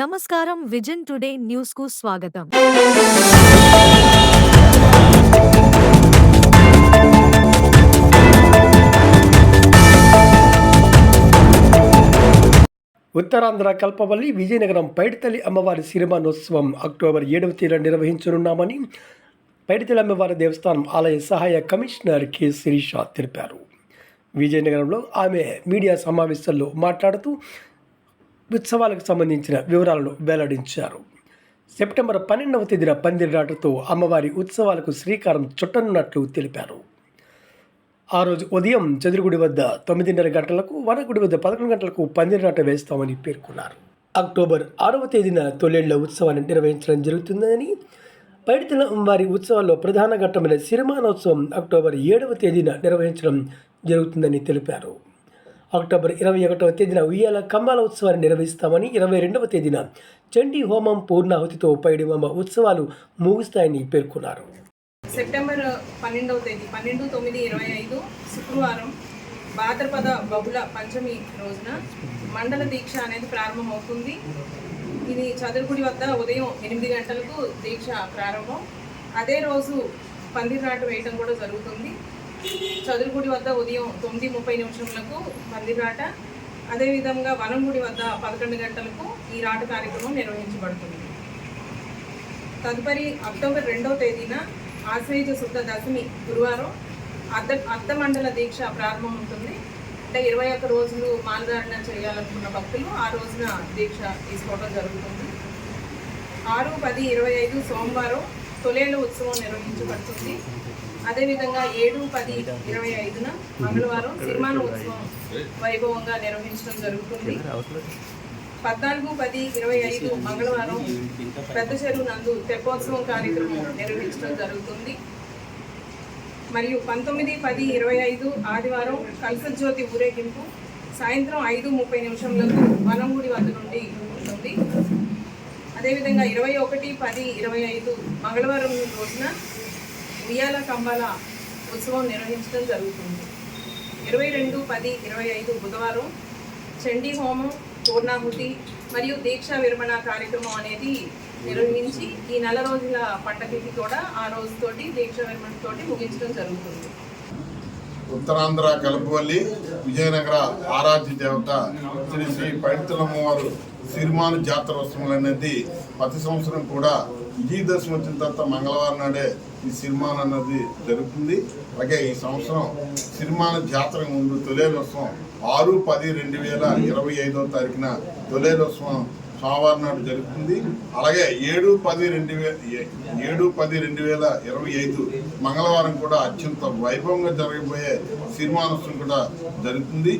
నమస్కారం vision today news కు స్వాగతం. ఉత్తరాంధ్ర కల్పవల్లి విజయనగరం పైడితల్లి అమ్మవారి సిరిమానోత్సవం అక్టోబర్ 7వ తేదీన నిర్వహించనున్నామని పైడితల్లి అమ్మవారి దేవస్థానం ఆలయ సహాయ కమిషనర్ కె శిరీష తెలిపారు. విజయనగరంలో ఆమె మీడియా సమావేశంలో మాట్లాడుతూ ఉత్సవాలకు సంబంధించిన వివరాలను వెల్లడించారు. సెప్టెంబర్ 12వ తేదీన పందిరిరాటతో అమ్మవారి ఉత్సవాలకు శ్రీకారం చుట్టనున్నట్లు తెలిపారు. ఆ రోజు ఉదయం చదురుగుడి వద్ద 9:30 గంటలకు, వనగుడి వద్ద 11 గంటలకు పందిరిరాట వేస్తామని పేర్కొన్నారు. అక్టోబర్ 6వ తేదీన తొలేళ్ల ఉత్సవాన్ని నిర్వహించడం జరుగుతుందని, పైడితల్లి అమ్మవారి ఉత్సవాల్లో ప్రధాన ఘట్టమైన సిరిమానోత్సవం అక్టోబర్ 7వ తేదీన నిర్వహించడం జరుగుతుందని తెలిపారు. అక్టోబర్ 21వ తేదీన ఉయ్యాల కంబాల ఉత్సవాన్ని నిర్వహిస్తామని, 22వ తేదీన చండీ హోమం పూర్ణాహుతితో పైడిమాంబ ఉత్సవాలు ముగుస్తాయని పేర్కొన్నారు. సెప్టెంబర్ 12వ తేదీ 12/9/25 శుక్రవారం భాద్రపద బహుళ పంచమి రోజున మండల దీక్ష అనేది ప్రారంభమవుతుంది. ఇది చదురుగుడి వద్ద ఉదయం 8 గంటలకు దీక్ష ప్రారంభం. అదే రోజు పందిరాట వేయడం కూడా జరుగుతుంది. చదురుగుడి వద్ద ఉదయం 9:30 పందిరాట, అదేవిధంగా వనంగుడి వద్ద 11 గంటలకు ఈ రాట కార్యక్రమం నిర్వహించబడుతుంది. తదుపరి అక్టోబర్ 2వ తేదీన ఆశ్వయుజ శుద్ధ దశమి గురువారం అర్ధ మండల దీక్ష ప్రారంభం ఉంటుంది. అంటే 21 రోజులు మాలధారణ చేయాలనుకున్న భక్తులు ఆ రోజున దీక్ష తీసుకోవడం జరుగుతుంది. 6/10/25 సోమవారం తొలేళ్ల ఉత్సవం నిర్వహించబడుతుంది. అదేవిధంగా 7/10/25 మంగళవారం సిరిమాన ఉత్సవం వైభవంగా నిర్వహించడం జరుగుతుంది. 14/10/25 మంగళవారం పెద్ద చెరువు నందు తెప్పోత్సవం కార్యక్రమం నిర్వహించడం జరుగుతుంది. మరియు 19/10/25 ఆదివారం కలసజ్యోతి ఊరేగింపు సాయంత్రం 5:30 వనంగుడి వద్ద నుండి ఉంటుంది. అదేవిధంగా 21/10/25 మంగళవారం రోజున ఉయ్యాల కంబాల ఉత్సవం నిర్వహించడం జరుగుతుంది. 22/10/25 బుధవారం చండీ హోమం పూర్ణాహుతి మరియు దీక్షా విరమణ కార్యక్రమం అనేది నిర్వహించి ఈ నెల రోజుల పండగకి కూడా ఆ రోజుతోటి దీక్షా విరమణతోటి ముగించడం జరుగుతుంది. ఉత్తరాంధ్ర కల్పవల్లి విజయనగర ఆరాధ్య దేవత శ్రీ శ్రీ పైడితల్లి అమ్మవారు సిరిమాను జాతరోత్సవం అనేది ప్రతి సంవత్సరం కూడా విజయదశమి వచ్చిన తర్వాత మంగళవారం నాడే ఈ సిరిమాన్ అన్నది జరుగుతుంది. అలాగే ఈ సంవత్సరం సిరిమాన జాతర ముందు తొలేలోత్సవం 6/10/2025 తారీఖున తొలేలోత్సవం సోమవారం నాడు జరుగుతుంది. అలాగే 7/10/2025 మంగళవారం కూడా అత్యంత వైభవంగా జరగబోయే సిరిమానోత్సవం కూడా జరుగుతుంది.